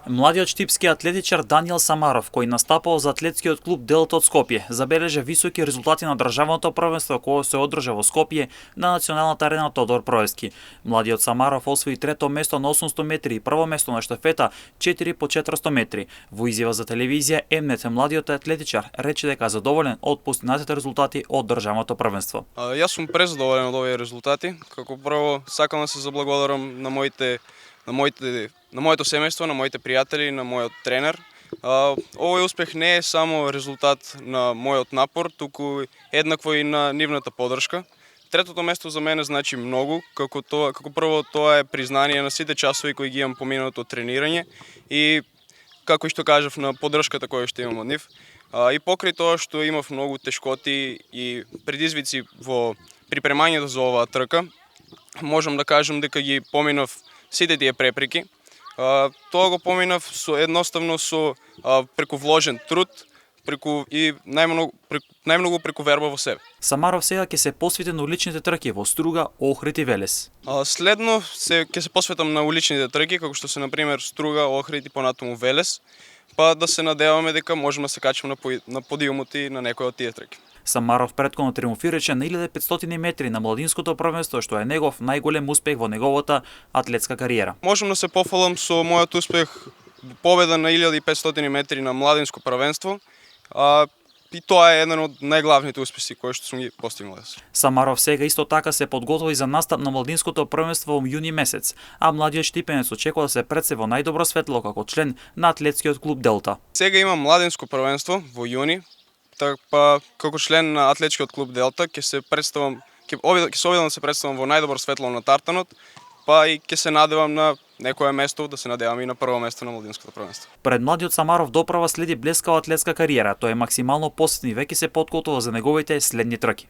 Младиот штипски атлетичар Даниел Самаров, кој настапал за атлетскиот клуб Делта од Скопје, забележа високи резултати на државното првенство кое се одржа во Скопје на националната арена Тодор Проевски. Младиот Самаров освои трето место на 800 метри и прво место на штафета 4 по 400 метри. Во изјава за телевизија Емнет младиот атлетичар рече дека задоволен од постигнатите резултати од државното првенство. Јас сум презадоволен од овие резултати. Како прво сакам да се заблагодарам на моето семејство, на моите пријатели, на мојот тренер. Овој успех не е само резултат на мојот напор, туку еднакво и на нивната поддршка. Третото место за мене значи многу, како прво тоа е признание на сите часови кои ги имам поминато од тренирање и како што кажав на поддршката која што имам од нив. И покрај тоа што имав многу тешкоти и предизвици во припремањето за оваа трка, можам да кажам дека ги поминав сите тие препреки. Тоа го поминав едноставно преку вложен труд, најмногу преку верба во себе. Самаров сега ќе се посвети на уличните трки во Струга, Охрид и Велес. Следно ќе се посветам на уличните трки, како што се на пример Струга, Охрид и понатаму Велес, па да се надеваме дека можеме да се качиме на подиумот и на некој од тие трки. Самаров претходно триумфираше на 1500 метри на младинското првенство, што е негов најголем успех во неговата атлетска кариера. Можам да се пофалам со мојот успех победа на 1500 метри на младинско првенство. И тоа е еден од најглавните успеси кои што сум ги постигнал. Самаров сега исто така се подготви за настап на младинското првенство во јуни месец, а младиот штипенец очекува да се представи во најдобро светло како член на атлетскиот клуб Делта. Сега имам младинско првенство во јуни, па како член на атлетскиот клуб Делта ќе се обидам да се представам во најдобро светло на тартанот, па и ќе се надевам на некое место, да се надевам и на прво место на младинското првенство. Пред младиот Самаров доправа следи блескава атлетска кариера, тој е максимално посетен и веќе се подготвува за неговите следни трки.